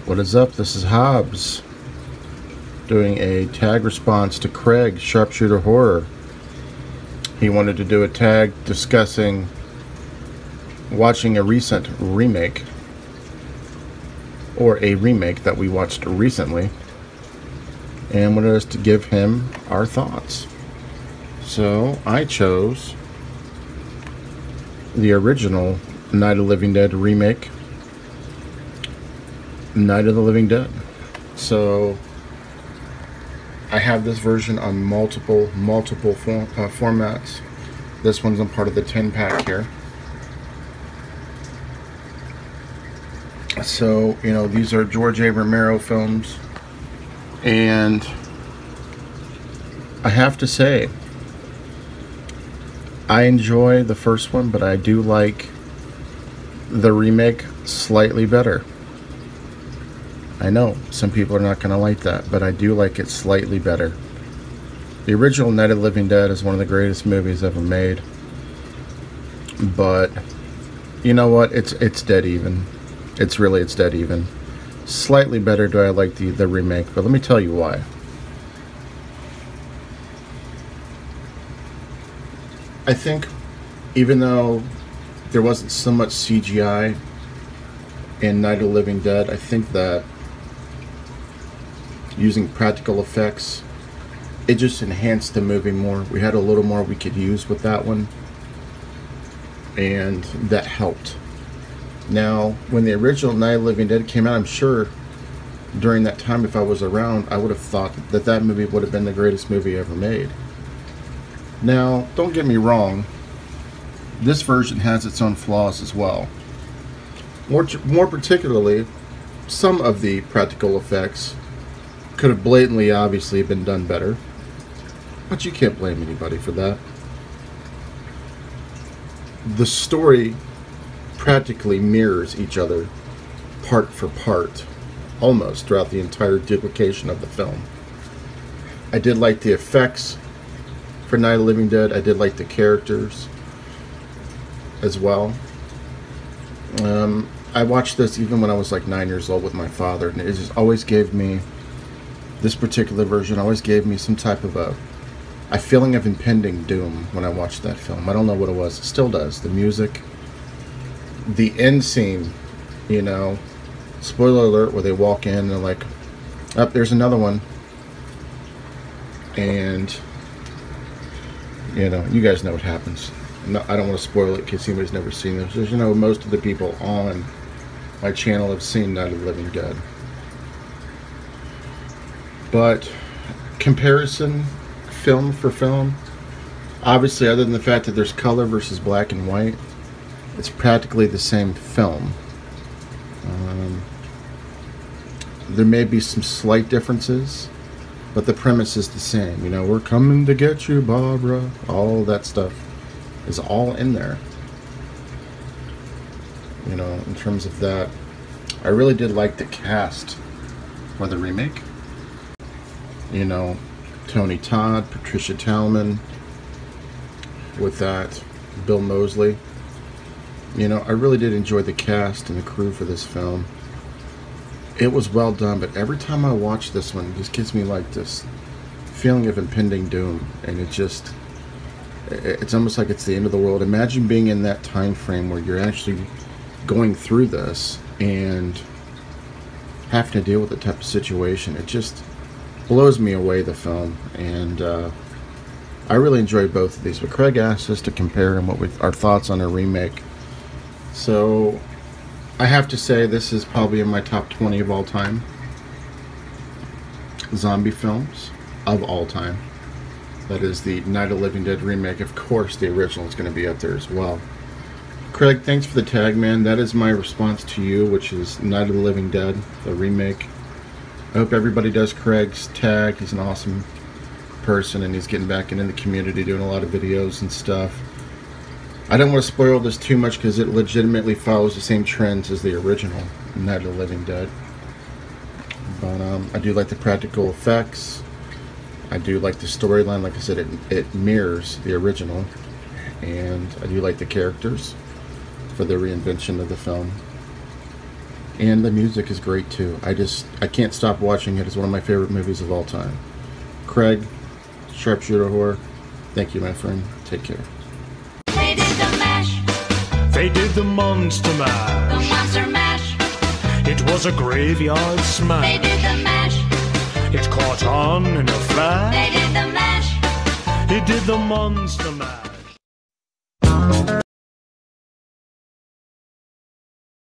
What is up? This is Hobbs doing a tag response to Craig, Sharpshooter Horror. He wanted to do a tag discussing watching a recent remake, or a remake that we watched recently, and wanted us to give him our thoughts. So I chose the original Night of the Living Dead remake, Night of the Living Dead. So I have this version on multiple formats. This one's on part of the 10-pack here. So, you know, these are George A. Romero films, and I have to say, I enjoy the first one, but I do like the remake slightly better. I know some people are not going to like that, but I do like it slightly better. The original Night of the Living Dead is one of the greatest movies ever made, but you know what? It's dead even. It's dead even. Slightly better do I like the remake, but let me tell you why. I think even though there wasn't so much CGI in Night of the Living Dead, I think that using practical effects, it just enhanced the movie more. We had a little more we could use with that one, and that helped. Now, when the original Night of the Living Dead came out, I'm sure during that time, if I was around, I would have thought that that movie would have been the greatest movie ever made. Now, don't get me wrong, this version has its own flaws as well. More particularly, some of the practical effects could have blatantly, obviously, been done better, but you can't blame anybody for that. The story practically mirrors each other part for part, almost throughout the entire duplication of the film. I did like the effects for Night of the Living Dead. I did like the characters as well. I watched this even when I was like 9 years old with my father, and it just always gave me, this particular version always gave me some type of a feeling of impending doom when I watched that film. I don't know what it was. It still does. The music, the end scene, you know, spoiler alert, where they walk in and they're like, oh, there's another one. And, you know, you guys know what happens. No, I don't want to spoil it in case anybody's never seen this. As you know, most of the people on my channel have seen Night of the Living Dead. But comparison, film for film, obviously, other than the fact that there's color versus black and white, it's practically the same film. There may be some slight differences, but the premise is the same. You know, we're coming to get you, Barbara. All that stuff is all in there. You know, in terms of that, I really did like the cast for the remake. You know, Tony Todd, Patricia Tallman, with that, Bill Moseley. You know, I really did enjoy the cast and the crew for this film. It was well done, but every time I watch this one, it just gives me like this feeling of impending doom, and it's almost like it's the end of the world. Imagine being in that time frame where you're actually going through this and having to deal with the type of situation. It just blows me away, the film, and I really enjoyed both of these. But Craig asked us to compare them, our thoughts on a remake. So I have to say this is probably in my top 20 of all time zombie films of all time. That is the Night of the Living Dead remake. Of course, the original is going to be up there as well. Craig, thanks for the tag, man. That is my response to you, which is Night of the Living Dead, the remake. I hope everybody does Craig's tag. He's an awesome person, and he's getting back into the community, doing a lot of videos and stuff. I don't want to spoil this too much because it legitimately follows the same trends as the original Night of the Living Dead. But I do like the practical effects. I do like the storyline. Like I said, it mirrors the original. And I do like the characters for the reinvention of the film. And the music is great too. I can't stop watching it. It's one of my favorite movies of all time. Craig, Sharpshooter Horror, thank you, my friend. Take care. They did the mash. They did the monster mash. The monster mash. It was a graveyard smash. They did the mash. It caught on in a flash. They did the mash. It did the monster mash.